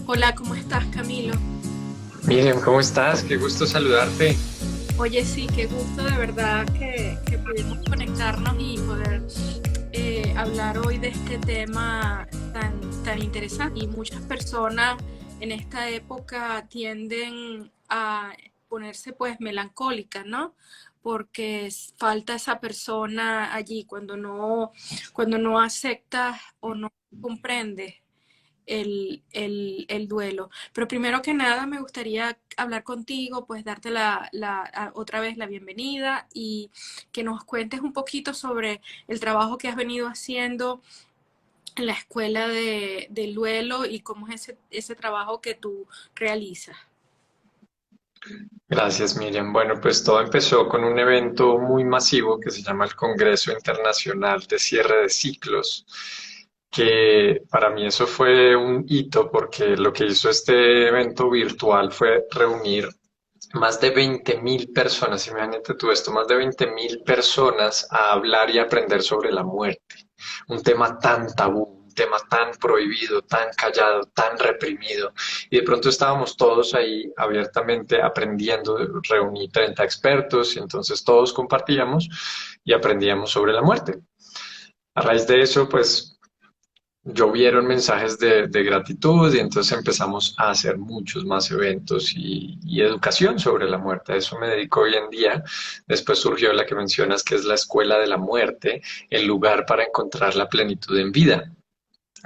Hola, ¿cómo estás, Camilo? Miriam, ¿cómo estás? Qué gusto saludarte. Oye, sí, qué gusto de verdad que pudimos conectarnos y poder hablar hoy de este tema tan interesante. Y muchas personas en esta época tienden a ponerse pues melancólicas, ¿no? Porque falta esa persona allí cuando no aceptas o no comprendes el duelo. Pero primero que nada me gustaría hablar contigo, pues darte otra vez la bienvenida y que nos cuentes un poquito sobre el trabajo que has venido haciendo en la escuela del duelo y cómo es ese trabajo que tú realizas. Gracias, Miriam. Bueno, pues todo empezó con un evento muy masivo que se llama el Congreso Internacional de Cierre de Ciclos, que para mí eso fue un hito porque lo que hizo este evento virtual fue reunir más de 20.000 personas, imagínate tú esto, más de 20.000 personas a hablar y aprender sobre la muerte. Un tema tan tabú, un tema tan prohibido, tan callado, tan reprimido. Y de pronto estábamos todos ahí abiertamente aprendiendo, reuní 30 expertos y entonces todos compartíamos y aprendíamos sobre la muerte. A raíz de eso, pues llovieron mensajes de gratitud y entonces empezamos a hacer muchos más eventos y educación sobre la muerte. A eso me dedico hoy en día. Después surgió la que mencionas, que es la Escuela de la Muerte, el lugar para encontrar la plenitud en vida,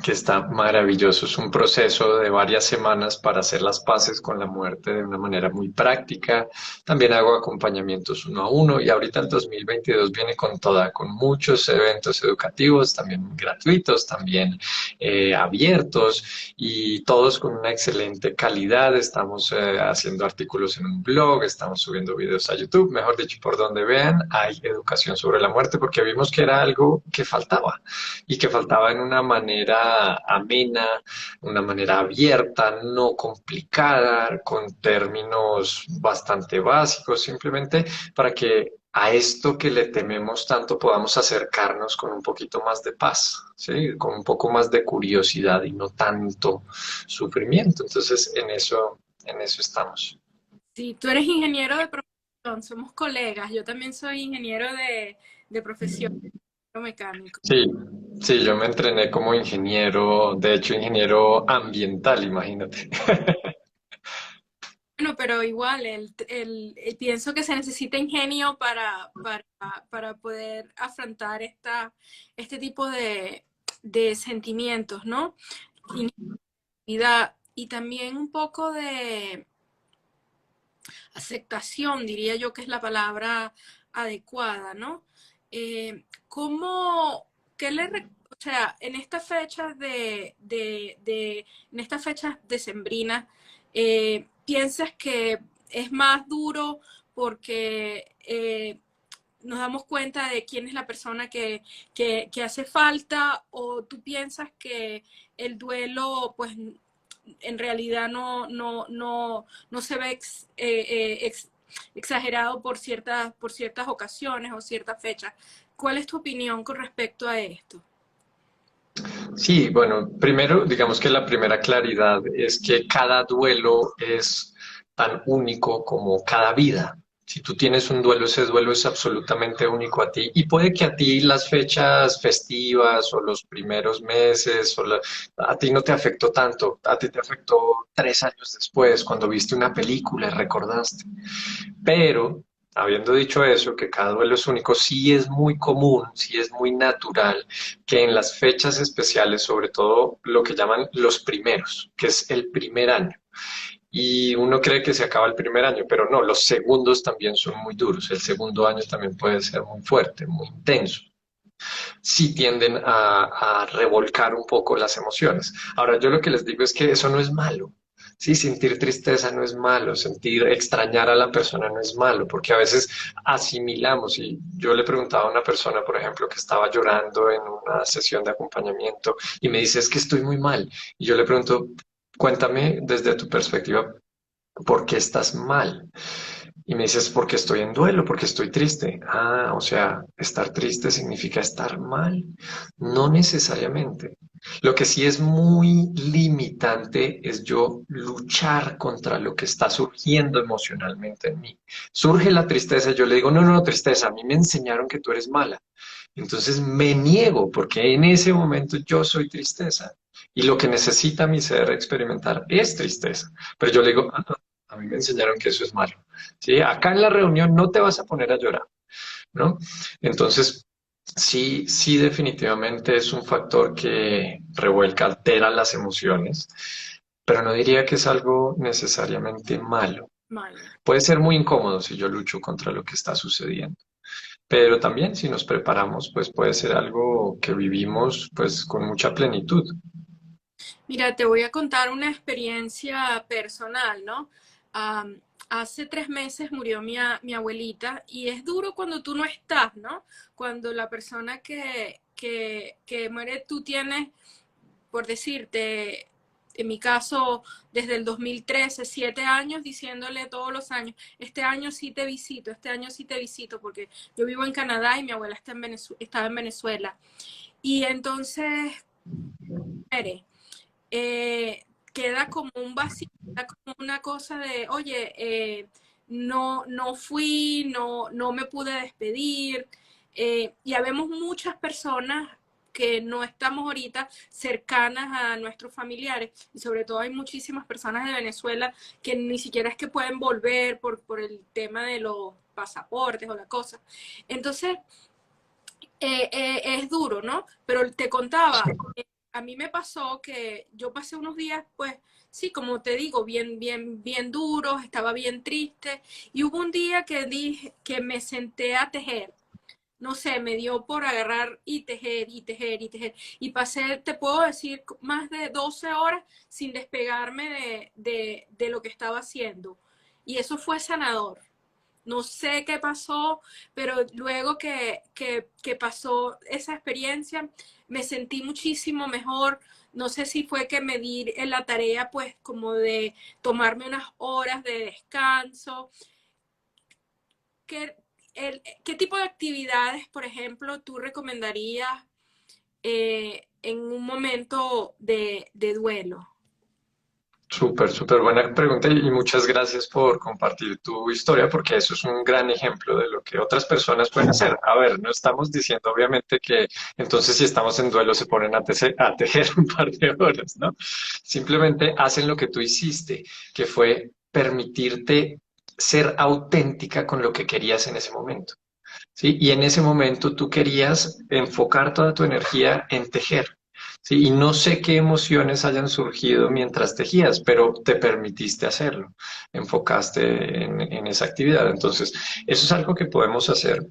que está maravilloso. Es un proceso de varias semanas para hacer las paces con la muerte de una manera muy práctica. También hago acompañamientos uno a uno y ahorita el 2022 viene con toda, con muchos eventos educativos, también gratuitos, también abiertos y todos con una excelente calidad. Estamos haciendo artículos en un blog, estamos subiendo videos a YouTube, mejor dicho, por donde vean, hay educación sobre la muerte porque vimos que era algo que faltaba y que faltaba en una manera amena, una manera abierta, no complicada, con términos bastante básicos, simplemente para que a esto que le tememos tanto podamos acercarnos con un poquito más de paz, ¿sí? Con un poco más de curiosidad y no tanto sufrimiento. Entonces, en eso estamos. Sí, tú eres ingeniero de profesión, somos colegas, yo también soy ingeniero de profesión mecánico. Sí, sí, yo me entrené como ingeniero, de hecho, ingeniero ambiental, imagínate. Bueno, pero igual, pienso que se necesita ingenio para poder afrontar este tipo de sentimientos, ¿no? Y también un poco de aceptación, diría yo que es la palabra adecuada, ¿no? ¿Cómo, qué o sea, en estas fechas en estas fechas decembrinas, piensas que es más duro porque nos damos cuenta de quién es la persona que hace falta, o tú piensas que el duelo, pues, en realidad no se ve exagerado por ciertas ocasiones o ciertas fechas? ¿Cuál es tu opinión con respecto a esto? Sí, bueno, primero, digamos que la primera claridad es que cada duelo es tan único como cada vida. Si tú tienes un duelo, ese duelo es absolutamente único a ti. Y puede que a ti las fechas festivas o los primeros meses, a ti no te afectó tanto, a ti te afectó 3 años después, cuando viste una película y recordaste. Pero, habiendo dicho eso, que cada duelo es único, sí es muy común, sí es muy natural que en las fechas especiales, sobre todo lo que llaman los primeros, que es el primer año, y uno cree que se acaba el primer año, pero no, los segundos también son muy duros, el segundo año también puede ser muy fuerte, muy intenso. Sí tienden a revolcar un poco las emociones. Ahora, yo lo que les digo es que eso no es malo. Sí, sentir tristeza no es malo, sentir extrañar a la persona no es malo, porque a veces asimilamos, y yo le preguntaba a una persona, por ejemplo, que estaba llorando en una sesión de acompañamiento y me dice, es que estoy muy mal. Y yo le pregunto, cuéntame desde tu perspectiva, ¿por qué estás mal? Y me dices, porque estoy en duelo, porque estoy triste. Ah, o sea, estar triste significa estar mal. No necesariamente. Lo que sí es muy limitante es yo luchar contra lo que está surgiendo emocionalmente en mí. Surge la tristeza, yo le digo, no, no, no, tristeza, a mí me enseñaron que tú eres mala. Entonces me niego porque en ese momento yo soy tristeza y lo que necesita mi ser experimentar es tristeza. Pero yo le digo, "Ah, no, a mí me enseñaron que eso es malo. ¿Sí? Acá en la reunión no te vas a poner a llorar, ¿no? Entonces, sí, sí, definitivamente es un factor que revuelca, altera las emociones, pero no diría que es algo necesariamente malo. Malo. Puede ser muy incómodo si yo lucho contra lo que está sucediendo. Pero también si nos preparamos, pues puede ser algo que vivimos pues con mucha plenitud. Mira, te voy a contar una experiencia personal, ¿no? Hace 3 meses murió mi abuelita y es duro cuando tú no estás, ¿no? Cuando la persona que muere, tú tienes, por decirte, en mi caso, desde el 2013, 7 años, diciéndole todos los años, este año sí te visito, este año sí te visito, porque yo vivo en Canadá y mi abuela estaba en Venezuela. Y entonces, muere, queda como un vacío, queda como una cosa de, oye, no fui, no me pude despedir, y habemos muchas personas que no estamos ahorita cercanas a nuestros familiares, y sobre todo hay muchísimas personas de Venezuela que ni siquiera es que pueden volver por el tema de los pasaportes o la cosa. Entonces, es duro, ¿no? Pero te contaba, a mí me pasó que yo pasé unos días, pues, sí, como te digo, bien duros, estaba bien triste, y hubo un día que dije que me senté a tejer. No sé, me dio por agarrar y tejer y tejer y tejer. Y pasé, te puedo decir, más de 12 horas sin despegarme de lo que estaba haciendo. Y eso fue sanador. No sé qué pasó, pero luego que pasó esa experiencia, me sentí muchísimo mejor. No sé si fue que me di en la tarea, pues, como de tomarme unas horas de descanso. ¿Qué, qué tipo de actividades, por ejemplo, tú recomendarías en un momento de duelo? Súper, súper buena pregunta y muchas gracias por compartir tu historia porque eso es un gran ejemplo de lo que otras personas pueden hacer. A ver, no estamos diciendo obviamente que entonces si estamos en duelo se ponen a tejer un par de horas, ¿no? Simplemente hacen lo que tú hiciste, que fue permitirte ser auténtica con lo que querías en ese momento. ¿Sí? Y en ese momento tú querías enfocar toda tu energía en tejer. ¿Sí? Y no sé qué emociones hayan surgido mientras tejías, pero te permitiste hacerlo, enfocaste en esa actividad. Entonces, eso es algo que podemos hacer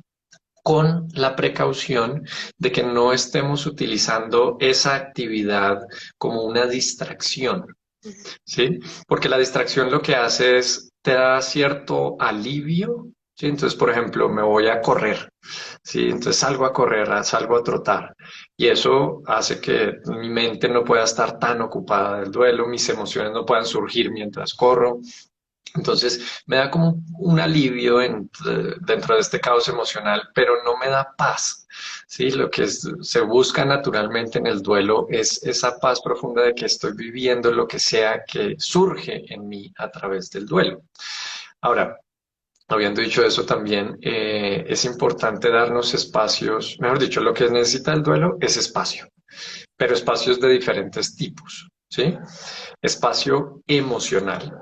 con la precaución de que no estemos utilizando esa actividad como una distracción. ¿Sí? Porque la distracción lo que hace es, te da cierto alivio, ¿sí? Entonces, por ejemplo, me voy a correr, ¿sí? Entonces salgo a correr, salgo a trotar, y eso hace que mi mente no pueda estar tan ocupada del duelo, mis emociones no puedan surgir mientras corro, entonces me da como un alivio dentro de este caos emocional, pero no me da paz. Sí, lo que se busca naturalmente en el duelo es esa paz profunda de que estoy viviendo lo que sea que surge en mí a través del duelo. Ahora, habiendo dicho eso también, es importante darnos espacios, mejor dicho, lo que necesita el duelo es espacio, pero espacios de diferentes tipos, ¿sí? Espacio emocional.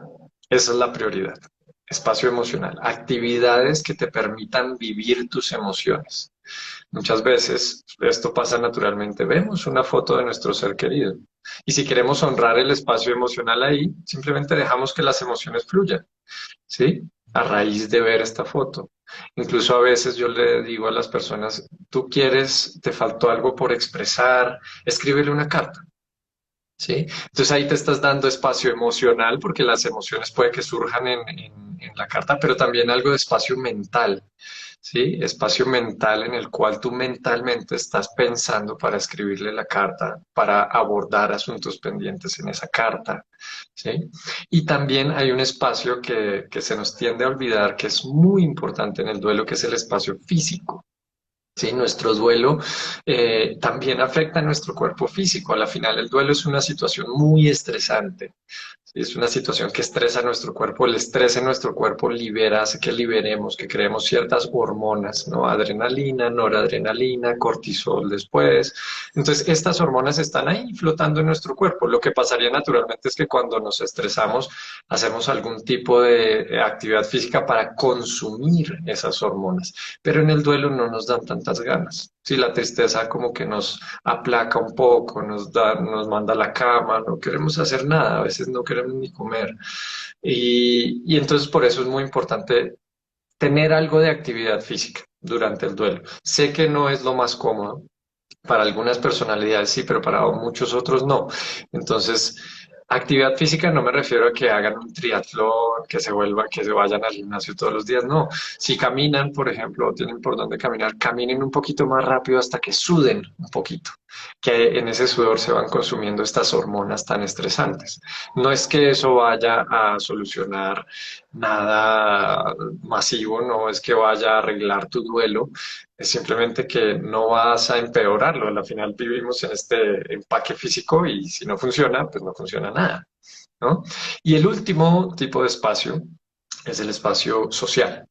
Esa es la prioridad. Espacio emocional. Actividades que te permitan vivir tus emociones. Muchas veces esto pasa naturalmente. Vemos una foto de nuestro ser querido. Y si queremos honrar el espacio emocional ahí, simplemente dejamos que las emociones fluyan. ¿Sí? A raíz de ver esta foto. Incluso a veces yo le digo a las personas, tú quieres, te faltó algo por expresar, escríbele una carta. ¿Sí? Entonces ahí te estás dando espacio emocional porque las emociones puede que surjan en la carta, pero también algo de espacio mental, ¿sí? Espacio mental en el cual tú mentalmente estás pensando para escribirle la carta, para abordar asuntos pendientes en esa carta, ¿sí? Y también hay un espacio que se nos tiende a olvidar, que es muy importante en el duelo, que es el espacio físico. Sí, nuestro duelo también afecta a nuestro cuerpo físico. A la final, el duelo es una situación muy estresante. Sí, es una situación que estresa a nuestro cuerpo. El estrés en nuestro cuerpo libera, hace que liberemos, que creemos ciertas hormonas, ¿no? Adrenalina, noradrenalina, cortisol después. Entonces, estas hormonas están ahí flotando en nuestro cuerpo. Lo que pasaría naturalmente es que cuando nos estresamos, hacemos algún tipo de actividad física para consumir esas hormonas. Pero en el duelo no nos dan tantas ganas. Sí, la tristeza como que nos aplaca un poco, nos manda a la cama, no queremos hacer nada, a veces no queremos ni comer. Y entonces por eso es muy importante tener algo de actividad física durante el duelo. Sé que no es lo más cómodo, para algunas personalidades sí, pero para muchos otros no. Entonces, actividad física no me refiero a que hagan un triatlón, que se vayan al gimnasio todos los días, no. Si caminan, por ejemplo, o tienen por dónde caminar, caminen un poquito más rápido hasta que suden un poquito, que en ese sudor se van consumiendo estas hormonas tan estresantes. No es que eso vaya a solucionar nada masivo, no es que vaya a arreglar tu duelo, es simplemente que no vas a empeorarlo. Al final vivimos en este empaque físico y si no funciona, pues no funciona nada, ¿no? Y el último tipo de espacio es el espacio social.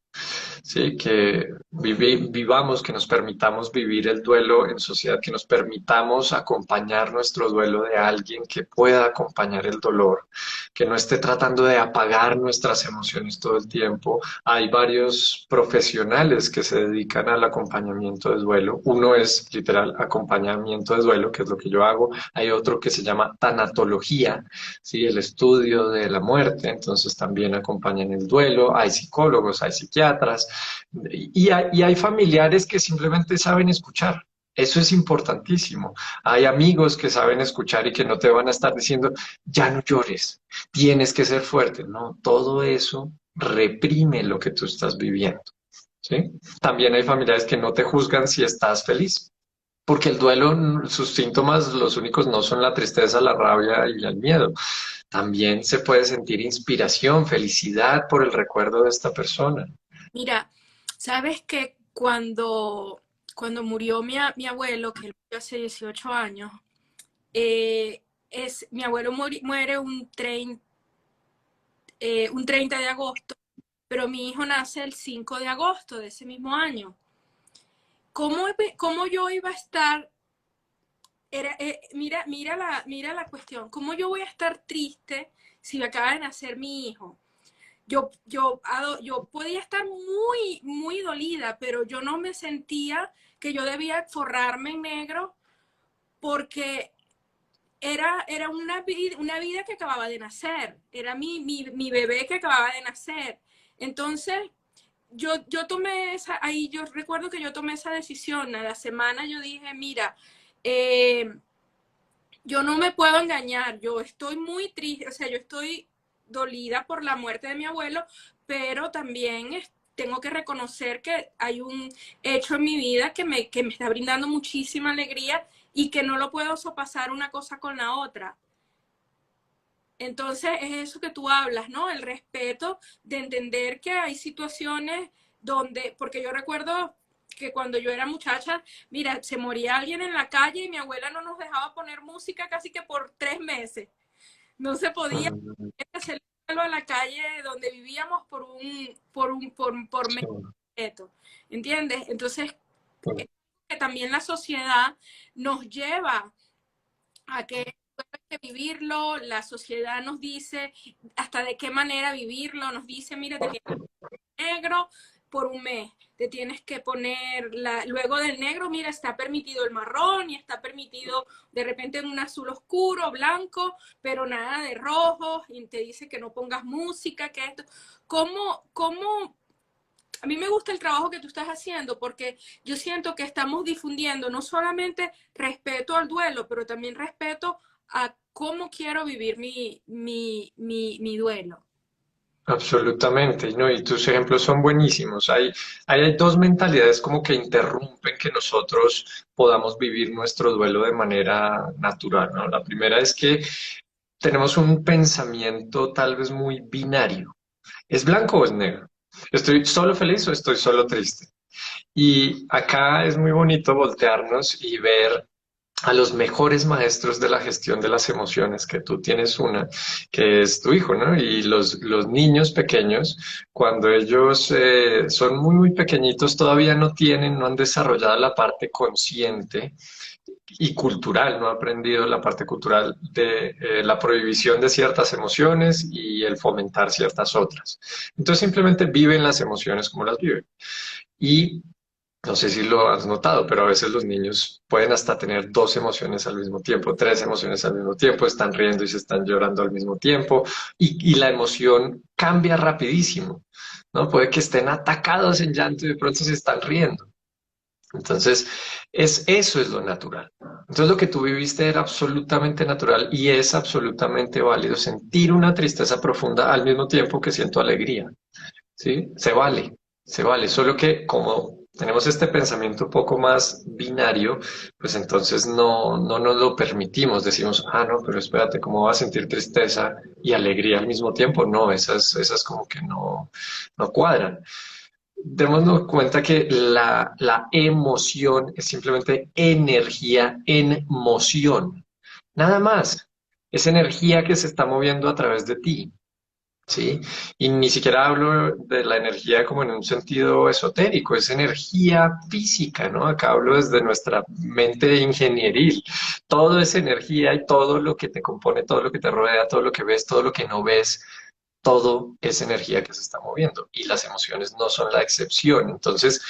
Sí, que vivamos, que nos permitamos vivir el duelo en sociedad, que nos permitamos acompañar nuestro duelo de alguien que pueda acompañar el dolor, que no esté tratando de apagar nuestras emociones todo el tiempo. Hay varios profesionales que se dedican al acompañamiento de duelo. Uno es literal acompañamiento de duelo, que es lo que yo hago. Hay otro que se llama tanatología, ¿sí? El estudio de la muerte, entonces también acompañan el duelo. Hay psicólogos, hay psiquiatras. Y hay familiares que simplemente saben escuchar. Eso es importantísimo. Hay amigos que saben escuchar y que no te van a estar diciendo, ya no llores, tienes que ser fuerte. No, todo eso reprime lo que tú estás viviendo. ¿Sí? También hay familiares que no te juzgan si estás feliz, porque el duelo, sus síntomas, los únicos no son la tristeza, la rabia y el miedo. También se puede sentir inspiración, felicidad por el recuerdo de esta persona. Mira, sabes que cuando murió mi abuelo, que él murió hace 18 años, mi abuelo muere un 30 de agosto, pero mi hijo nace el 5 de agosto de ese mismo año. ¿Cómo yo iba a estar? Mira la cuestión. ¿Cómo yo voy a estar triste si me acaba de nacer mi hijo? Yo podía estar muy dolida, pero yo no me sentía que yo debía forrarme en negro porque era una vida que acababa de nacer, era mi bebé que acababa de nacer. Entonces, yo recuerdo que yo tomé esa decisión. A la semana yo dije, mira, eh, yo no me puedo engañar, yo estoy muy triste, o sea, yo estoy dolida por la muerte de mi abuelo, pero también tengo que reconocer que hay un hecho en mi vida que me está brindando muchísima alegría y que no lo puedo sopasar una cosa con la otra. Entonces es eso que tú hablas, ¿no? El respeto de entender que hay situaciones donde, porque yo recuerdo que cuando yo era muchacha, mira, se moría alguien en la calle y mi abuela no nos dejaba poner música casi que por 3 meses. No se podía Mm, hacer algo a la calle donde vivíamos por mes sí, completo, ¿entiendes? Entonces, mm, que también la sociedad nos lleva a que hay que vivirlo, la sociedad nos dice hasta de qué manera vivirlo, nos dice, mira, te tienes negro por un mes, te tienes que poner, luego del negro, mira, está permitido el marrón y está permitido de repente un azul oscuro, blanco, pero nada de rojo, y te dice que no pongas música, que esto, ¿cómo? A mí me gusta el trabajo que tú estás haciendo porque yo siento que estamos difundiendo no solamente respeto al duelo, pero también respeto a cómo quiero vivir mi duelo. Absolutamente, ¿no? Y tus ejemplos son buenísimos. Hay dos mentalidades como que interrumpen que nosotros podamos vivir nuestro duelo de manera natural, ¿no? La primera es que tenemos un pensamiento tal vez muy binario. ¿Es blanco o es negro? ¿Estoy solo feliz o estoy solo triste? Y acá es muy bonito voltearnos y ver a los mejores maestros de la gestión de las emociones, que tú tienes una, que es tu hijo, ¿no? Y los niños pequeños, cuando ellos son muy, muy pequeñitos, todavía no han desarrollado la parte consciente y cultural, no ha aprendido la parte cultural de la prohibición de ciertas emociones y el fomentar ciertas otras. Entonces simplemente viven las emociones como las viven. Y no sé si lo has notado, pero a veces los niños pueden hasta tener dos emociones al mismo tiempo, tres emociones al mismo tiempo, están riendo y se están llorando al mismo tiempo, y la emoción cambia rapidísimo, ¿no? Puede que estén atacados en llanto y de pronto se están riendo. Entonces, eso es lo natural. Entonces, lo que tú viviste era absolutamente natural y es absolutamente válido sentir una tristeza profunda al mismo tiempo que siento alegría. ¿Sí? Se vale, solo que como tenemos este pensamiento un poco más binario, pues entonces no nos lo permitimos, decimos, ah, no, pero espérate, ¿cómo vas a sentir tristeza y alegría al mismo tiempo? No, esas como que no cuadran. Démonos cuenta que la emoción es simplemente energía en moción, nada más. Es energía que se está moviendo a través de ti. ¿Sí? Y ni siquiera hablo de la energía como en un sentido esotérico, es energía física, ¿no? Acá hablo desde nuestra mente ingenieril. Todo es energía y todo lo que te compone, todo lo que te rodea, todo lo que ves, todo lo que no ves, todo es energía que se está moviendo y las emociones no son la excepción. Entonces,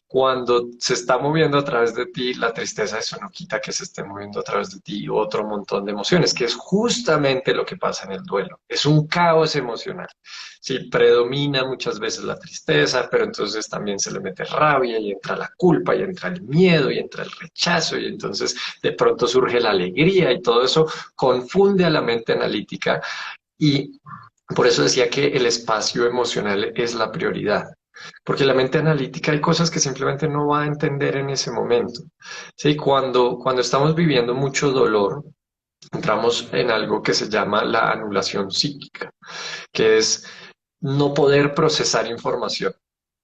cuando se está moviendo a través de ti, la tristeza, eso no quita que se esté moviendo a través de ti otro montón de emociones, que es justamente lo que pasa en el duelo. Es un caos emocional. Sí, predomina muchas veces la tristeza, pero entonces también se le mete rabia y entra la culpa y entra el miedo y entra el rechazo y entonces de pronto surge la alegría y todo eso confunde a la mente analítica y por eso decía que el espacio emocional es la prioridad, porque la mente analítica hay cosas que simplemente no va a entender en ese momento. ¿Sí? Cuando estamos viviendo mucho dolor, entramos en algo que se llama la anulación psíquica, que es no poder procesar información.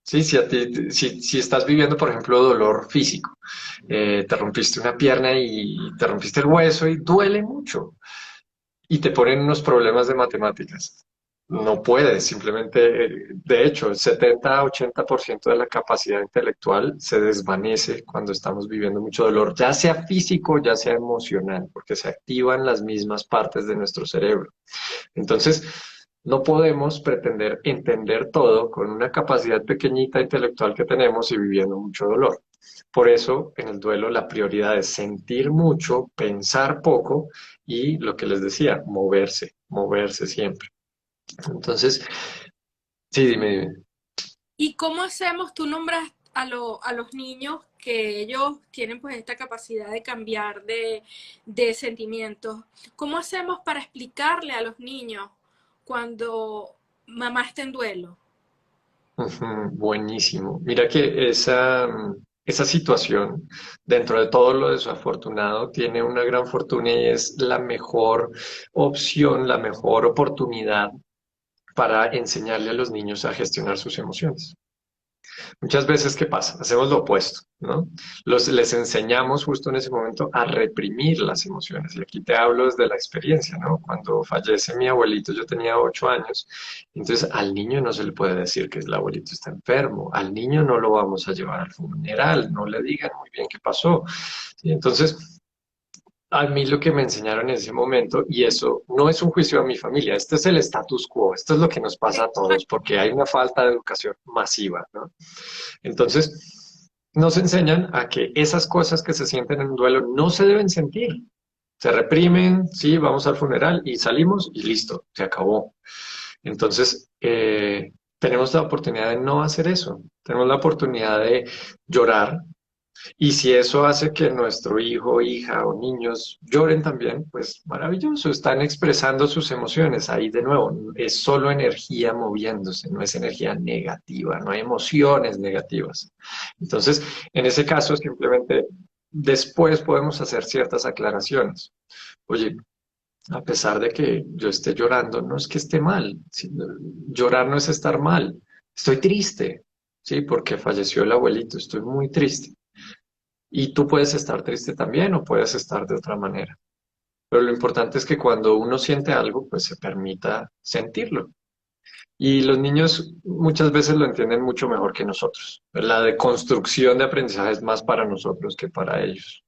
Sí, si estás viviendo, por ejemplo, dolor físico, te rompiste una pierna y te rompiste el hueso y duele mucho y te ponen unos problemas de matemáticas. No puedes, simplemente, de hecho, el 70-80% de la capacidad intelectual se desvanece cuando estamos viviendo mucho dolor, ya sea físico, ya sea emocional, porque se activan las mismas partes de nuestro cerebro. Entonces, no podemos pretender entender todo con una capacidad pequeñita intelectual que tenemos y viviendo mucho dolor. Por eso, en el duelo, la prioridad es sentir mucho, pensar poco y lo que les decía, moverse siempre. Entonces, sí, dime. ¿Y cómo hacemos? Tú nombras a los niños que ellos tienen pues esta capacidad de cambiar de sentimientos. ¿Cómo hacemos para explicarle a los niños cuando mamá está en duelo? Ujú, buenísimo. Mira que esa situación, dentro de todo lo desafortunado, tiene una gran fortuna y es la mejor opción, la mejor oportunidad para enseñarle a los niños a gestionar sus emociones. Muchas veces, ¿qué pasa? Hacemos lo opuesto, ¿no? Les enseñamos justo en ese momento a reprimir las emociones. Y aquí te hablo desde la experiencia, ¿no? Cuando fallece mi abuelito, yo tenía 8 años. Entonces, al niño no se le puede decir que el abuelito está enfermo. Al niño no lo vamos a llevar al funeral. No le digan muy bien qué pasó. ¿Sí? Entonces, a mí lo que me enseñaron en ese momento, y eso no es un juicio a mi familia, este es el status quo, esto es lo que nos pasa a todos, porque hay una falta de educación masiva, ¿no? Entonces, nos enseñan a que esas cosas que se sienten en un duelo no se deben sentir. Se reprimen, sí, vamos al funeral y salimos y listo, se acabó. Entonces, tenemos la oportunidad de no hacer eso. Tenemos la oportunidad de llorar, Y si eso hace que nuestro hijo, hija o niños lloren también, pues maravilloso, están expresando sus emociones. Ahí de nuevo, es solo energía moviéndose, no es energía negativa, no hay emociones negativas. Entonces, en ese caso, simplemente después podemos hacer ciertas aclaraciones. Oye, a pesar de que yo esté llorando, no es que esté mal. Llorar no es estar mal. Estoy triste, ¿sí? Porque falleció el abuelito, estoy muy triste. Y tú puedes estar triste también o puedes estar de otra manera. Pero lo importante es que cuando uno siente algo, pues se permita sentirlo. Y los niños muchas veces lo entienden mucho mejor que nosotros. La deconstrucción de aprendizaje es más para nosotros que para ellos.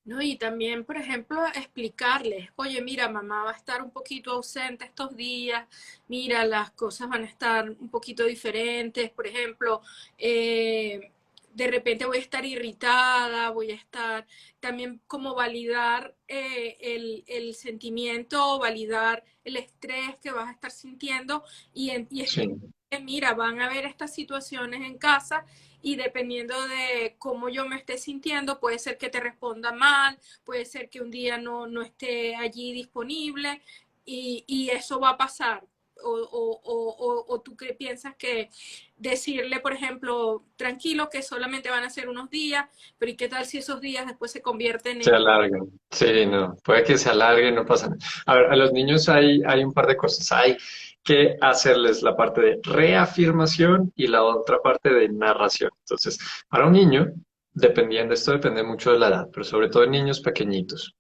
¿No? Y también, por ejemplo, explicarles, oye, mira, mamá va a estar un poquito ausente estos días, mira, las cosas van a estar un poquito diferentes, por ejemplo, de repente voy a estar irritada, voy a estar también como validar el sentimiento, validar el estrés que vas a estar sintiendo y Sí. explicar, mira, van a haber estas situaciones en casa y dependiendo de cómo yo me esté sintiendo, puede ser que te responda mal, puede ser que un día no esté allí disponible y eso va a pasar. O tú piensas que decirle, por ejemplo, tranquilo, que solamente van a ser unos días, pero ¿y qué tal si esos días después se convierten Se en... alargan. Sí, no. Puede que se alargue, no pasa nada. A ver, a los niños hay un par de cosas. Hay que hacerles la parte de reafirmación y la otra parte de narración. Entonces, para un niño, dependiendo, esto depende mucho de la edad, pero sobre todo en niños pequeñitos,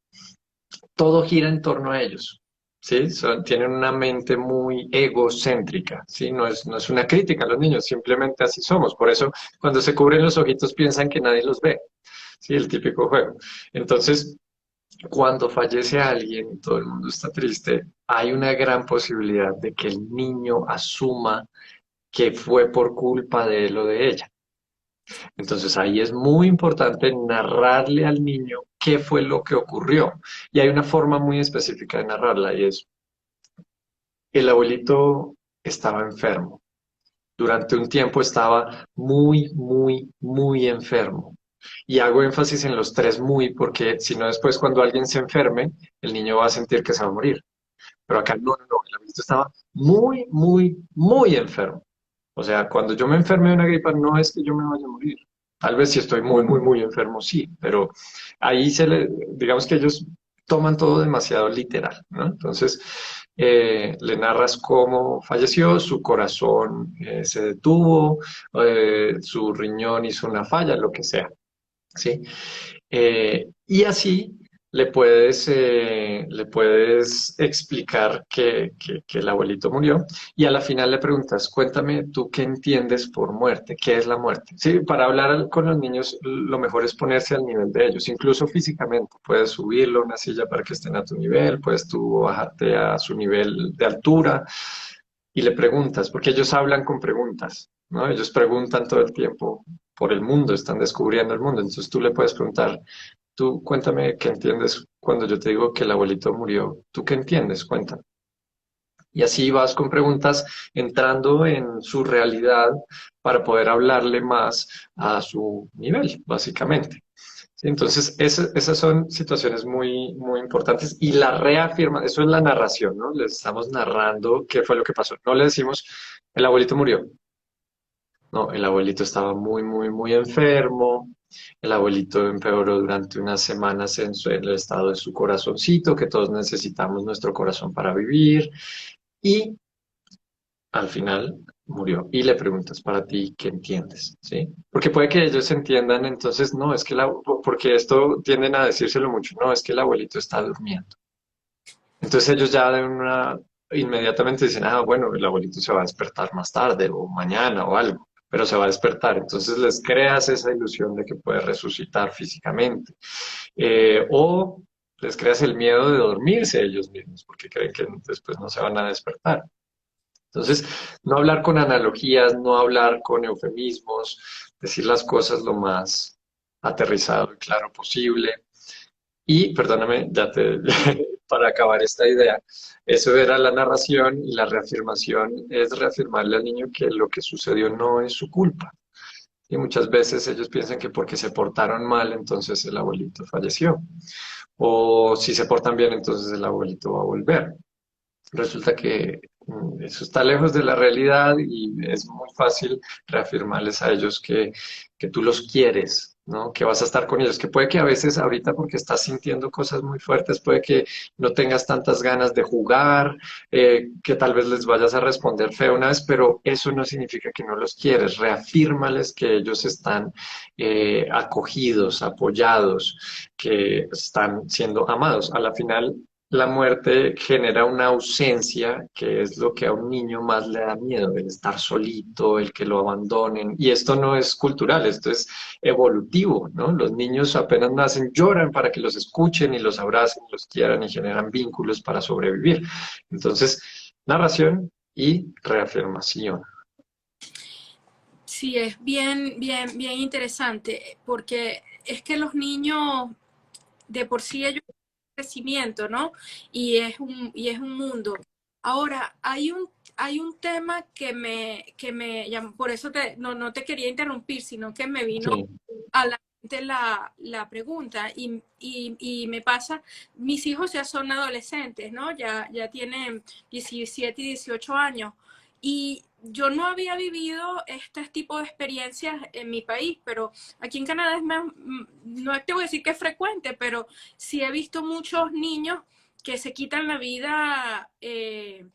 todo gira en torno a ellos. ¿Sí? Tienen una mente muy egocéntrica, ¿sí? No es una crítica a los niños, simplemente así somos. Por eso, cuando se cubren los ojitos, piensan que nadie los ve. Sí, el típico juego. Entonces, cuando fallece alguien y todo el mundo está triste, hay una gran posibilidad de que el niño asuma que fue por culpa de él o de ella. Entonces ahí es muy importante narrarle al niño qué fue lo que ocurrió. Y hay una forma muy específica de narrarla y es, el abuelito estaba enfermo. Durante un tiempo estaba muy, muy, muy enfermo. Y hago énfasis en los tres muy porque si no después cuando alguien se enferme, el niño va a sentir que se va a morir. Pero acá no, no, no, el abuelito estaba muy, muy, muy enfermo. O sea, cuando yo me enferme de una gripa, no es que yo me vaya a morir. Tal vez si estoy muy, muy, muy enfermo, sí, pero ahí digamos que ellos toman todo demasiado literal, ¿no? Entonces, le narras cómo falleció, su corazón se detuvo, su riñón hizo una falla, lo que sea, ¿sí? Y así le puedes explicar que el abuelito murió y a la final le preguntas, cuéntame tú qué entiendes por muerte, qué es la muerte. Sí, para hablar con los niños lo mejor es ponerse al nivel de ellos, incluso físicamente. Puedes subirlo a una silla para que estén a tu nivel, puedes tú bajarte a su nivel de altura y le preguntas, porque ellos hablan con preguntas, ¿no? Ellos preguntan todo el tiempo por el mundo, están descubriendo el mundo. Entonces tú le puedes preguntar, tú cuéntame qué entiendes cuando yo te digo que el abuelito murió. ¿Tú qué entiendes? Cuéntame. Y así vas con preguntas entrando en su realidad para poder hablarle más a su nivel, básicamente. Sí, entonces, esas son situaciones muy, muy importantes y la reafirma, eso es la narración, ¿no? Les estamos narrando qué fue lo que pasó. No le decimos, el abuelito murió. No, el abuelito estaba muy, muy, muy enfermo. El abuelito empeoró durante unas semanas en el estado de su corazoncito, que todos necesitamos nuestro corazón para vivir. Y al final murió. Y le preguntas para ti qué entiendes, ¿sí? Porque puede que ellos entiendan, entonces, no, es que porque esto tienden a decírselo mucho, no, es que el abuelito está durmiendo. Entonces ellos ya inmediatamente dicen, ah, bueno, el abuelito se va a despertar más tarde o mañana o algo, pero se va a despertar. Entonces les creas esa ilusión de que puede resucitar físicamente. O les creas el miedo de dormirse ellos mismos porque creen que después no se van a despertar. Entonces, no hablar con analogías, no hablar con eufemismos, decir las cosas lo más aterrizado y claro posible. Y, perdóname, para acabar esta idea, eso era la narración y la reafirmación es reafirmarle al niño que lo que sucedió no es su culpa. Y muchas veces ellos piensan que porque se portaron mal, entonces el abuelito falleció. O si se portan bien, entonces el abuelito va a volver. Resulta que eso está lejos de la realidad y es muy fácil reafirmarles a ellos que tú los quieres, ¿no? Que vas a estar con ellos, que puede que a veces ahorita porque estás sintiendo cosas muy fuertes, puede que no tengas tantas ganas de jugar, que tal vez les vayas a responder feo una vez, pero eso no significa que no los quieres. Reafírmales que ellos están acogidos, apoyados, que están siendo amados. A la final la muerte genera una ausencia que es lo que a un niño más le da miedo, el estar solito, el que lo abandonen. Y esto no es cultural, esto es evolutivo, ¿no? Los niños apenas nacen, lloran para que los escuchen y los abracen, los quieran y generan vínculos para sobrevivir. Entonces, narración y reafirmación. Sí, es bien interesante, porque es que los niños de por sí ellos crecimiento, ¿no? Y es un mundo. Ahora, hay un tema que me llamó, por eso no te quería interrumpir, sino que me vino Sí, a la mente la pregunta y me pasa, mis hijos ya son adolescentes, ¿no? Ya tienen 17 y 18 años y yo no había vivido este tipo de experiencias en mi país, pero aquí en Canadá es más, no te voy a decir que es frecuente, pero sí he visto muchos niños que se quitan la vida en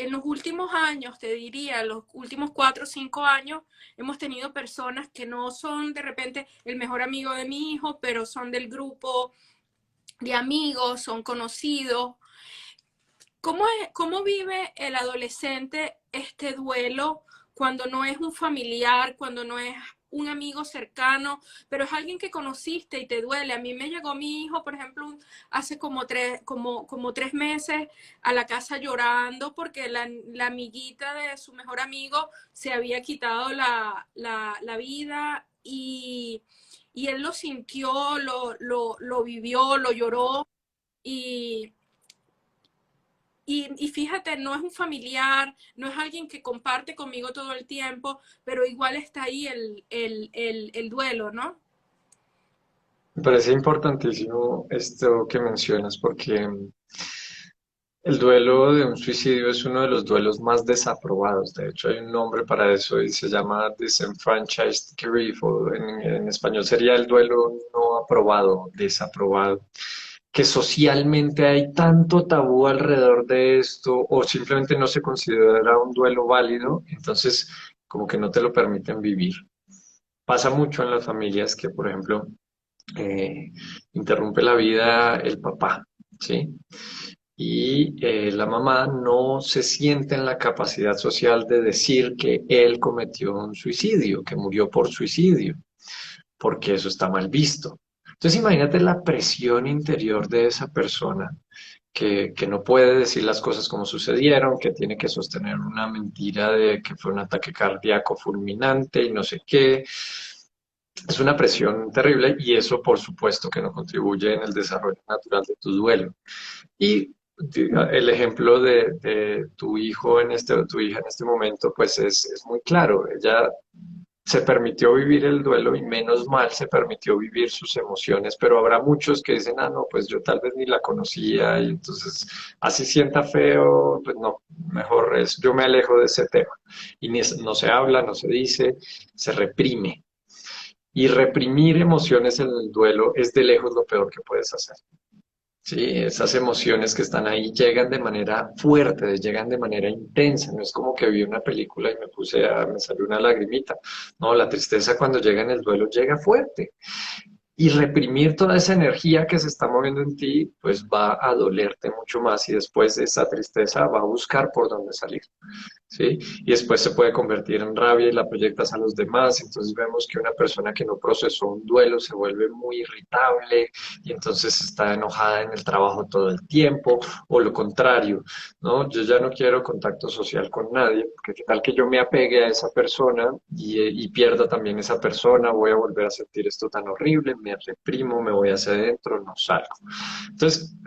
los últimos años, te diría, los últimos 4 o 5 años, hemos tenido personas que no son de repente el mejor amigo de mi hijo, pero son del grupo de amigos, son conocidos. ¿Cómo vive el adolescente este duelo cuando no es un familiar, cuando no es un amigo cercano, pero es alguien que conociste y te duele? A mí me llegó mi hijo, por ejemplo, hace como 3 meses a la casa llorando porque la amiguita de su mejor amigo se había quitado la vida y él lo sintió, lo vivió, lo lloró y y fíjate, no es un familiar, no es alguien que comparte conmigo todo el tiempo, pero igual está ahí el duelo, ¿no? me parece importantísimo esto que mencionas porque el duelo de un suicidio es uno de los duelos más desaprobados. De hecho, hay un nombre para eso y se llama disenfranchised grief, o en español sería el duelo no aprobado, desaprobado. Que socialmente hay tanto tabú alrededor de esto o simplemente no se considera un duelo válido, entonces como que no te lo permiten vivir. Pasa mucho en las familias que, por ejemplo, eh, interrumpe la vida el papá, ¿sí? Y la mamá no se siente en la capacidad social de decir que él cometió un suicidio, que murió por suicidio, porque eso está mal visto. Entonces imagínate la presión interior de esa persona que no puede decir las cosas como sucedieron, que tiene que sostener una mentira de que fue un ataque cardíaco fulminante y no sé qué. Es una presión terrible y eso por supuesto que no contribuye en el desarrollo natural de tu duelo. Y el ejemplo de tu hijo en tu hija en este momento, pues es muy claro. Ella se permitió vivir el duelo y menos mal se permitió vivir sus emociones, pero habrá muchos que dicen, ah, no, pues yo tal vez ni la conocía y entonces así sienta feo, pues no, mejor es, yo me alejo de ese tema. Y no se habla, no se dice, se reprime. Y reprimir emociones en el duelo es de lejos lo peor que puedes hacer. Sí, esas emociones que están ahí llegan de manera fuerte, llegan de manera intensa. No es como que vi una película y me salió una lagrimita. No, la tristeza cuando llega en el duelo llega fuerte. Y reprimir toda esa energía que se está moviendo en ti, pues va a dolerte mucho más y después esa tristeza va a buscar por dónde salir. ¿Sí? Y después se puede convertir en rabia y la proyectas a los demás. Entonces vemos que una persona que no procesó un duelo se vuelve muy irritable y entonces está enojada en el trabajo todo el tiempo, o lo contrario, ¿no? Yo ya no quiero contacto social con nadie, porque qué tal que yo me apegue a esa persona y pierda también esa persona, voy a volver a sentir esto tan horrible, me reprimo, me voy hacia adentro, no salgo. Entonces,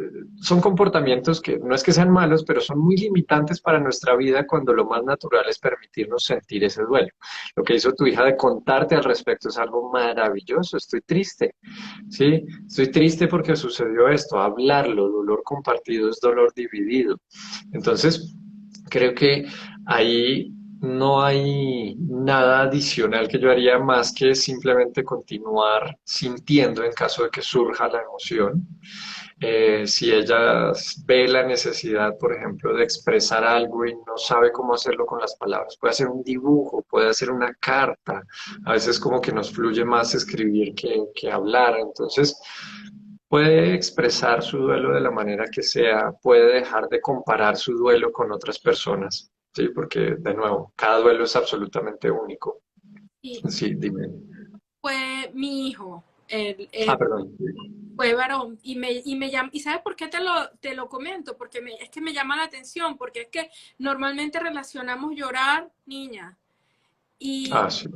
son comportamientos que no es que sean malos, pero son muy limitantes para nuestra vida cuando lo más natural es permitirnos sentir ese duelo. Lo que hizo tu hija de contarte al respecto es algo maravilloso. Estoy triste, ¿sí? Estoy triste porque sucedió esto. Hablarlo, dolor compartido es dolor dividido. Entonces, creo que ahí no hay nada adicional que yo haría más que simplemente continuar sintiendo en caso de que surja la emoción. Si ella ve la necesidad, por ejemplo, de expresar algo y no sabe cómo hacerlo con las palabras, puede hacer un dibujo, puede hacer una carta. A veces como que nos fluye más escribir que hablar. Entonces, puede expresar su duelo de la manera que sea, puede dejar de comparar su duelo con otras personas, ¿sí? Porque, de nuevo, cada duelo es absolutamente único. Y Sí, dime. fue mi hijo, Ah, perdón. fue varón, y me llama, ¿y sabes por qué te lo comento? Porque es que me llama la atención, porque es que normalmente relacionamos llorar, niña, y Ah, sí.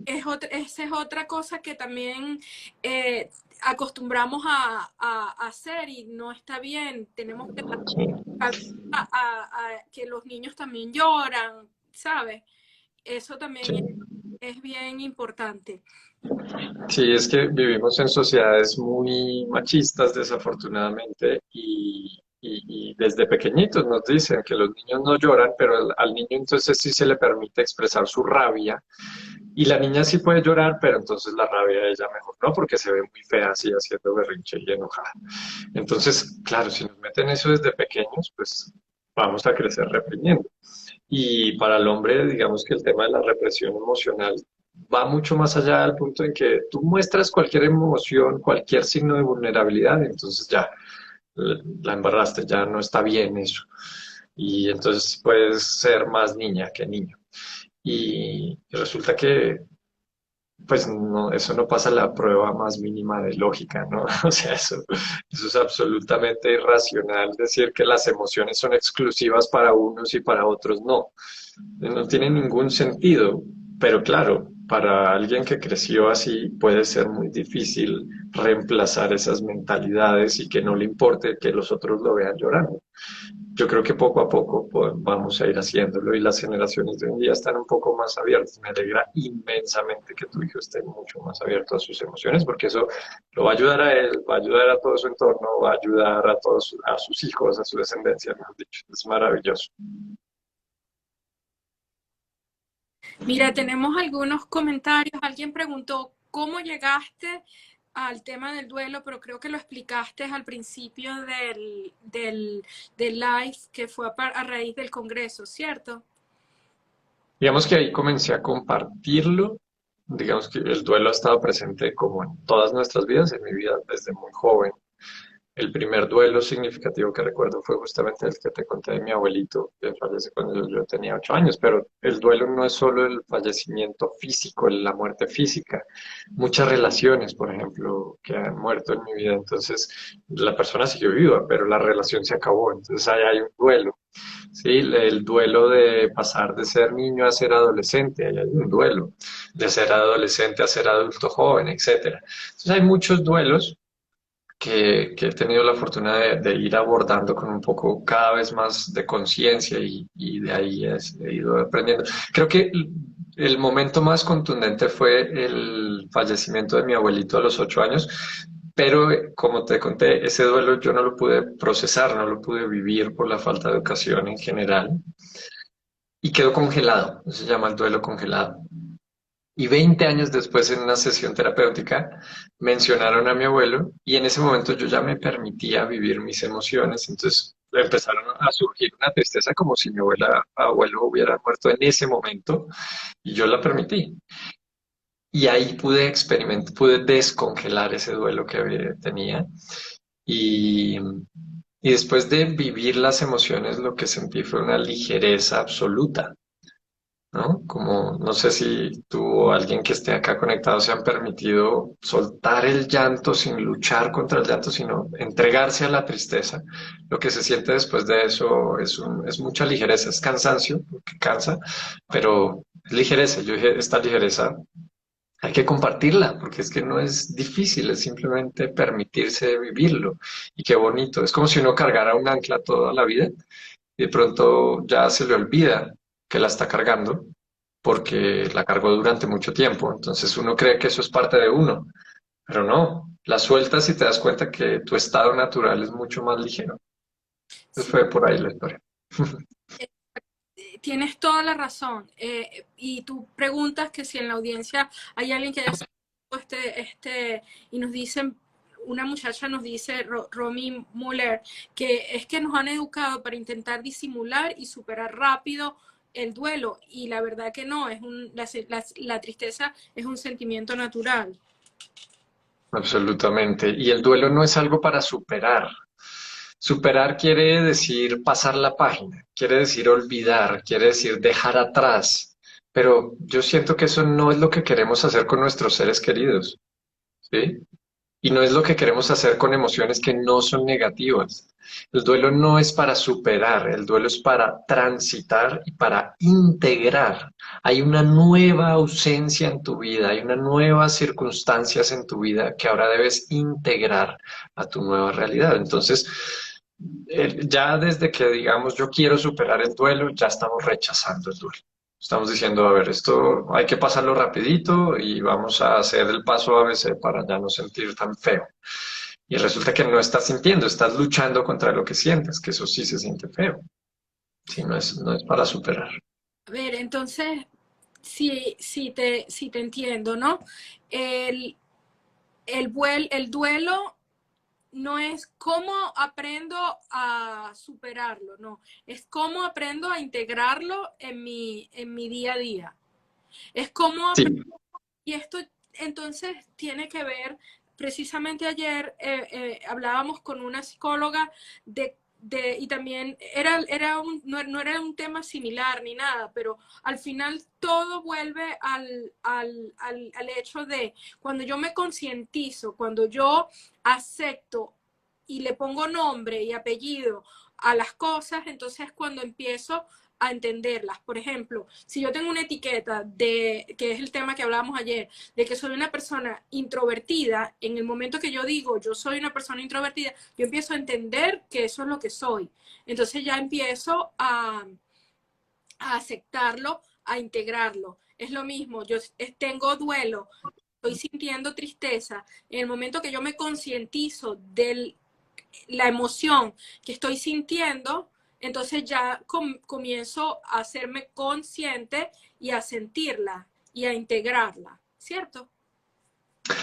esa es otra cosa que también acostumbramos a hacer y no está bien. Tenemos que Sí. que los niños también lloran, ¿sabes? Eso Sí. también es bien importante. Sí, es que vivimos en sociedades muy machistas, desafortunadamente, y desde pequeñitos nos dicen que los niños no lloran, pero al niño entonces sí se le permite expresar su rabia, y la niña sí puede llorar, pero entonces la rabia de ella mejor no, porque se ve muy fea así haciendo berrinche y enojada. Entonces, claro, si nos meten eso desde pequeños, pues vamos a crecer reprimiendo. Y para el hombre, digamos que el tema de la represión emocional va mucho más allá del punto en que tú muestras cualquier emoción, cualquier signo de vulnerabilidad, entonces ya la embarraste, ya no está bien eso. Y entonces puedes ser más niña que niño. Y resulta que, pues no, eso no pasa la prueba más mínima de lógica, ¿no? O sea, eso es absolutamente irracional decir que las emociones son exclusivas para unos y para otros no. No tiene ningún sentido, pero claro, para alguien que creció así puede ser muy difícil reemplazar esas mentalidades y que no le importe que los otros lo vean llorando. Yo creo que poco a poco pues, vamos a ir haciéndolo y las generaciones de hoy en día están un poco más abiertas. Me alegra inmensamente que tu hijo esté mucho más abierto a sus emociones porque eso lo va a ayudar a él, va a ayudar a todo su entorno, va a ayudar a todos, a sus hijos, a su descendencia, mejor dicho. Es maravilloso. Mira, tenemos algunos comentarios. Alguien preguntó cómo llegaste al tema del duelo, pero creo que lo explicaste al principio del live que fue a raíz del Congreso, ¿cierto? Digamos que ahí comencé a compartirlo. Digamos que el duelo ha estado presente como en todas nuestras vidas, en mi vida desde muy joven. El primer duelo significativo que recuerdo fue justamente el que te conté de mi abuelito, que fallece cuando yo tenía 8 años, pero el duelo no es solo el fallecimiento físico, la muerte física. Muchas relaciones, por ejemplo, que han muerto en mi vida, entonces la persona siguió viva, pero la relación se acabó, entonces ahí hay un duelo. Sí, el duelo de pasar de ser niño a ser adolescente, ahí hay un duelo, de ser adolescente a ser adulto joven, etcétera. Entonces hay muchos duelos que he tenido la fortuna de ir abordando con un poco cada vez más de conciencia y de ahí he ido aprendiendo. Creo que el momento más contundente fue el fallecimiento de mi abuelito a los 8 años, pero como te conté, ese duelo yo no lo pude procesar, no lo pude vivir por la falta de educación en general y quedó congelado. Eso se llama el duelo congelado. Y 20 años después, en una sesión terapéutica, mencionaron a mi abuelo y en ese momento yo ya me permitía vivir mis emociones. Entonces empezaron a surgir una tristeza como si mi abuelo hubiera muerto en ese momento y yo la permití. Y ahí pude experimentar, pude descongelar ese duelo que tenía. Y, y después de vivir las emociones, lo que sentí fue una ligereza absoluta. ¿No? Como no sé si tú o alguien que esté acá conectado se han permitido soltar el llanto sin luchar contra el llanto, sino entregarse a la tristeza. Lo que se siente después de eso es mucha ligereza, es cansancio, porque cansa, pero es ligereza. Yo dije, esta ligereza hay que compartirla, porque es que no es difícil, es simplemente permitirse vivirlo. Y qué bonito, es como si uno cargara un ancla toda la vida y de pronto ya se le olvida que la está cargando porque la cargó durante mucho tiempo. Entonces uno cree que eso es parte de uno, pero no, la sueltas y te das cuenta que tu estado natural es mucho más ligero. Entonces Sí, fue por ahí la historia. tienes toda la razón. Y tú preguntas que si en la audiencia hay alguien que haya sentido y nos dicen, una muchacha nos dice, Romy Muller, que es que nos han educado para intentar disimular y superar rápido el duelo. Y la verdad que no, la tristeza es un sentimiento natural. Absolutamente. Y el duelo no es algo para superar. Superar quiere decir pasar la página, quiere decir olvidar, quiere decir dejar atrás. Pero yo siento que eso no es lo que queremos hacer con nuestros seres queridos, ¿sí? Y no es lo que queremos hacer con emociones que no son negativas. El duelo no es para superar, el duelo es para transitar y para integrar. Hay una nueva ausencia en tu vida, hay unas nuevas circunstancias en tu vida que ahora debes integrar a tu nueva realidad. Entonces, ya desde que digamos yo quiero superar el duelo, ya estamos rechazando el duelo. Estamos diciendo, a ver, esto hay que pasarlo rapidito y vamos a hacer el paso ABC para ya no sentir tan feo. Y resulta que no estás sintiendo, estás luchando contra lo que sientes, que eso sí se siente feo. Sí, no es para superar. A ver, entonces, si te entiendo, ¿no? El, el duelo no es cómo aprendo a superarlo, no, es cómo aprendo a integrarlo en mi día a día. Es cómo, Sí, y esto entonces tiene que ver, precisamente ayer hablábamos con una psicóloga y también no era un tema similar ni nada, pero al final todo vuelve al hecho de cuando yo me concientizo, cuando yo acepto y le pongo nombre y apellido a las cosas, entonces cuando empiezo a entenderlas. Por ejemplo, si yo tengo una etiqueta que es el tema que hablábamos ayer, de que soy una persona introvertida, en el momento que yo digo yo soy una persona introvertida, yo empiezo a entender que eso es lo que soy. Entonces ya empiezo a aceptarlo, a integrarlo. Es lo mismo, yo tengo duelo, estoy sintiendo tristeza. En el momento que yo me concientizo de la emoción que estoy sintiendo, entonces ya comienzo a hacerme consciente y a sentirla y a integrarla, ¿cierto?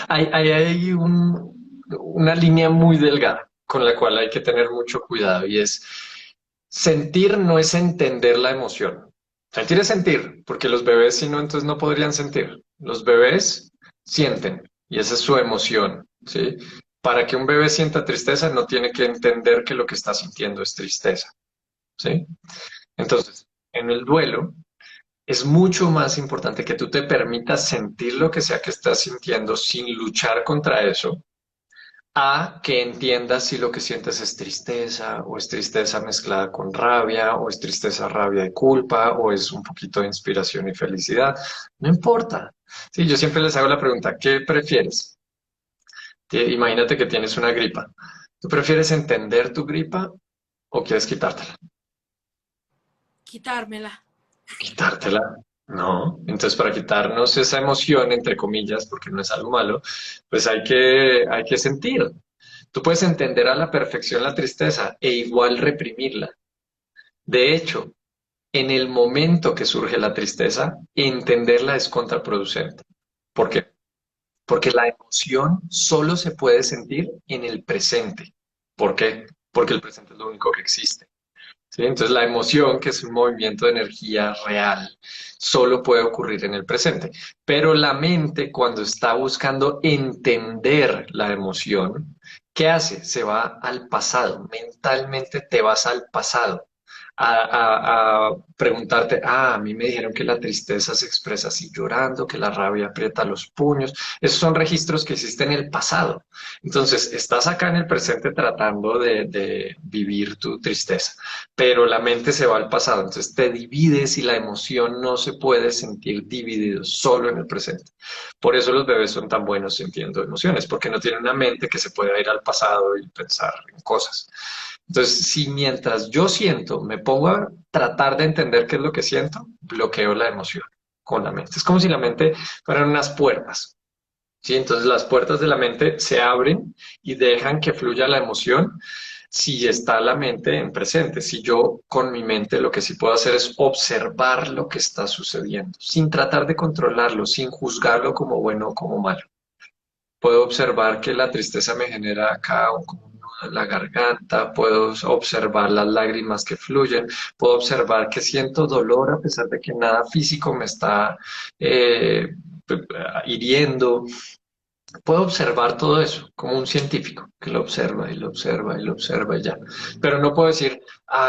hay una línea muy delgada con la cual hay que tener mucho cuidado y es sentir no es entender la emoción. Sentir es sentir, porque los bebés si no, entonces no podrían sentir. Los bebés sienten y esa es su emoción, ¿sí? Para que un bebé sienta tristeza no tiene que entender que lo que está sintiendo es tristeza, ¿sí? Entonces, en el duelo es mucho más importante que tú te permitas sentir lo que sea que estás sintiendo sin luchar contra eso, a que entiendas si lo que sientes es tristeza, o es tristeza mezclada con rabia, o es tristeza, rabia y culpa, o es un poquito de inspiración y felicidad. No importa. Sí, yo siempre les hago la pregunta, ¿qué prefieres? Imagínate que tienes una gripa. ¿Tú prefieres entender tu gripa o quieres quitártela? Quitármela. Quitártela. No, entonces para quitarnos esa emoción, entre comillas, porque no es algo malo, pues hay que sentir. Tú puedes entender a la perfección la tristeza e igual reprimirla. De hecho, en el momento que surge la tristeza, entenderla es contraproducente. ¿Por qué? Porque la emoción solo se puede sentir en el presente. ¿Por qué? Porque el presente es lo único que existe. ¿Sí? Entonces la emoción, que es un movimiento de energía real, solo puede ocurrir en el presente. Pero la mente, cuando está buscando entender la emoción, ¿qué hace? Se va al pasado. Mentalmente te vas al pasado a preguntarte, a mí me dijeron que la tristeza se expresa así llorando, que la rabia aprieta los puños. Esos son registros que existen en el pasado. Entonces, estás acá en el presente tratando de vivir tu tristeza, pero la mente se va al pasado. Entonces, te divides y la emoción no se puede sentir dividido, solo en el presente. Por eso los bebés son tan buenos sintiendo emociones, porque no tienen una mente que se pueda ir al pasado y pensar en cosas. Entonces, si mientras yo siento, me pongo a tratar de entender qué es lo que siento, bloqueo la emoción con la mente. Es como si la mente fueran unas puertas, ¿sí? Entonces las puertas de la mente se abren y dejan que fluya la emoción si está la mente en presente. Si yo con mi mente lo que sí puedo hacer es observar lo que está sucediendo, sin tratar de controlarlo, sin juzgarlo como bueno o como malo. Puedo observar que la tristeza me genera acá como un nudo en la garganta, puedo observar las lágrimas que fluyen, puedo observar que siento dolor a pesar de que nada físico me está eh, hiriendo. Puedo observar todo eso como un científico que lo observa y lo observa y lo observa y ya. Pero no puedo decir,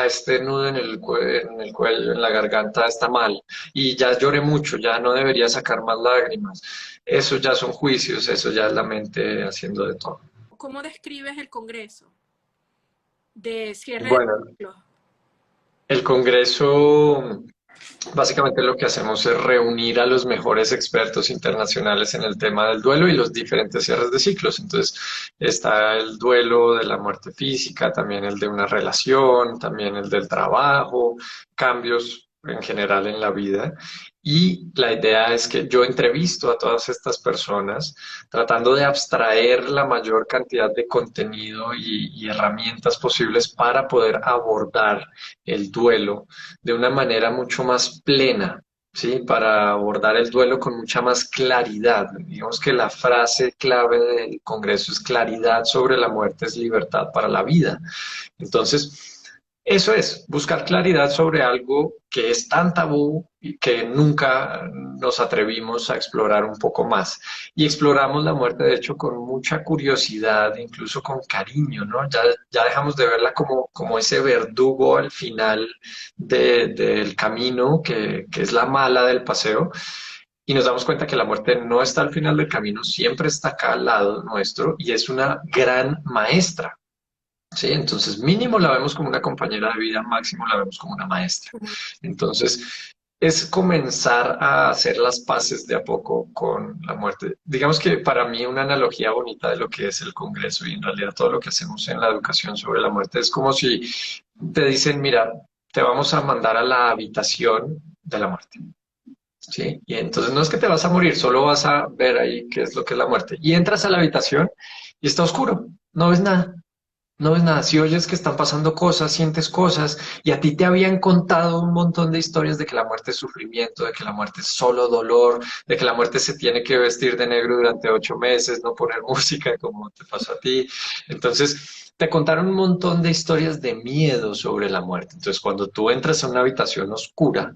este nudo en el cuello, en la garganta está mal y ya lloré mucho, ya no debería sacar más lágrimas. Eso ya son juicios, eso ya es la mente haciendo de todo. ¿Cómo describes el Congreso de cierre de Bueno, ciclos? el Congreso, básicamente lo que hacemos es reunir a los mejores expertos internacionales en el tema del duelo y los diferentes cierres de ciclos. Entonces, está el duelo de la muerte física, también el de una relación, también el del trabajo, cambios en general en la vida. Y la idea es que yo entrevisto a todas estas personas tratando de abstraer la mayor cantidad de contenido y herramientas posibles para poder abordar el duelo de una manera mucho más plena, ¿sí? Para abordar el duelo con mucha más claridad. Digamos que la frase clave del Congreso es claridad sobre la muerte es libertad para la vida. Entonces, eso es, buscar claridad sobre algo que es tan tabú y que nunca nos atrevimos a explorar un poco más. Y exploramos la muerte, de hecho, con mucha curiosidad, incluso con cariño, ¿no? Ya dejamos de verla como ese verdugo al final del camino, que es la mala del paseo. Y nos damos cuenta que la muerte no está al final del camino, siempre está acá al lado nuestro y es una gran maestra. Sí, entonces mínimo la vemos como una compañera de vida, máximo la vemos como una maestra. Entonces, es comenzar a hacer las paces de a poco con la muerte. Digamos que para mí una analogía bonita de lo que es el Congreso y en realidad todo lo que hacemos en la educación sobre la muerte es como si te dicen, mira, te vamos a mandar a la habitación de la muerte. ¿Sí? Y entonces no es que te vas a morir, solo vas a ver ahí qué es lo que es la muerte. Y entras a la habitación y está oscuro, no ves nada. No ves nada, si oyes que están pasando cosas, sientes cosas, y a ti te habían contado un montón de historias de que la muerte es sufrimiento, de que la muerte es solo dolor, de que la muerte se tiene que vestir de negro durante 8 meses, no poner música como te pasó a ti. Entonces, te contaron un montón de historias de miedo sobre la muerte. Entonces, cuando tú entras a una habitación oscura,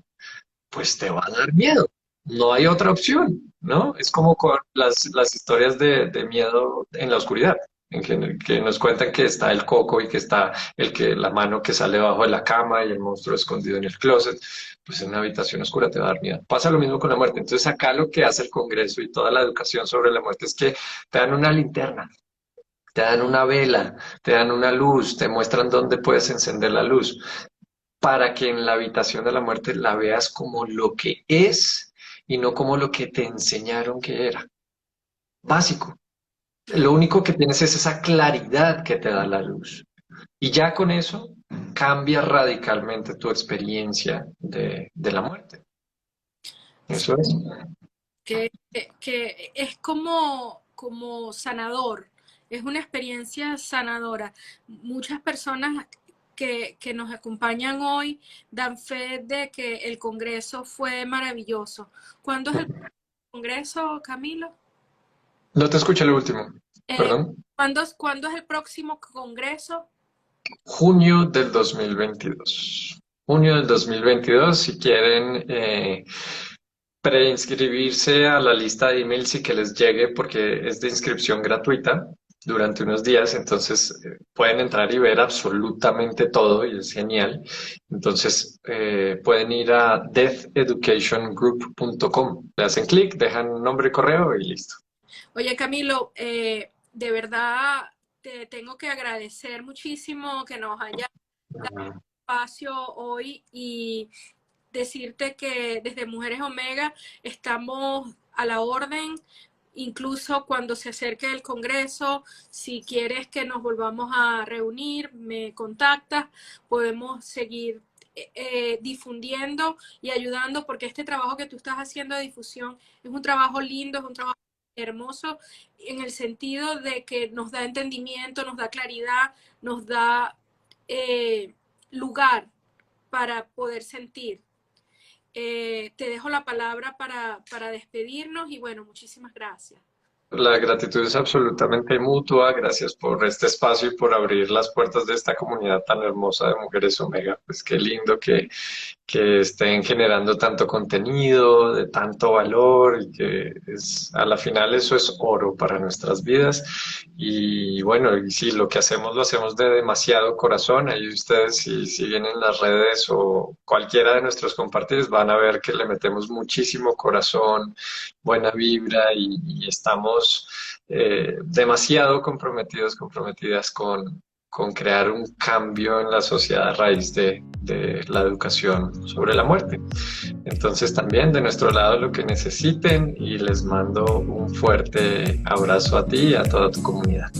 pues te va a dar miedo. No hay otra opción, ¿no? Es como con las historias de miedo en la oscuridad, que nos cuentan que está el coco y que está la mano que sale debajo de la cama y el monstruo escondido en el closet. Pues en una habitación oscura te va a dar miedo. Pasa lo mismo con la muerte. Entonces acá lo que hace el Congreso y toda la educación sobre la muerte es que te dan una linterna, te dan una vela, te dan una luz, te muestran dónde puedes encender la luz para que en la habitación de la muerte la veas como lo que es y no como lo que te enseñaron que era. Básico. Lo único que tienes es esa claridad que te da la luz. Y ya con eso cambia radicalmente tu experiencia de la muerte. Eso es. Que es como sanador, es una experiencia sanadora. Muchas personas que nos acompañan hoy dan fe de que el Congreso fue maravilloso. ¿Cuándo es el Congreso, Camilo? No te escuché lo último. Eh, Perdón. ¿Cuándo es el próximo Congreso? Junio del 2022. Junio del 2022, si quieren preinscribirse a la lista de emails y que les llegue porque es de inscripción gratuita durante unos días, entonces pueden entrar y ver absolutamente todo y es genial. Entonces pueden ir a deatheducationgroup.com, le hacen clic, dejan nombre y correo y listo. Oye, Camilo, de verdad te tengo que agradecer muchísimo que nos hayas dado espacio hoy y decirte que desde Mujeres Omega estamos a la orden incluso cuando se acerque el Congreso, si quieres que nos volvamos a reunir, me contactas, podemos seguir difundiendo y ayudando, porque este trabajo que tú estás haciendo de difusión es un trabajo lindo, es un trabajo hermoso, en el sentido de que nos da entendimiento, nos da claridad, nos da lugar para poder sentir. Te dejo la palabra para despedirnos y bueno, muchísimas gracias. La gratitud es absolutamente mutua. Gracias por este espacio y por abrir las puertas de esta comunidad tan hermosa de Mujeres Omega. Pues qué lindo que estén generando tanto contenido, de tanto valor y que a la final eso es oro para nuestras vidas. Y bueno, y si lo que hacemos lo hacemos de demasiado corazón, ahí ustedes si siguen en las redes o cualquiera de nuestros compartidos van a ver que le metemos muchísimo corazón, buena vibra y estamos demasiado comprometidos, comprometidas con crear un cambio en la sociedad a raíz de la educación sobre la muerte. Entonces también de nuestro lado lo que necesiten y les mando un fuerte abrazo a ti y a toda tu comunidad.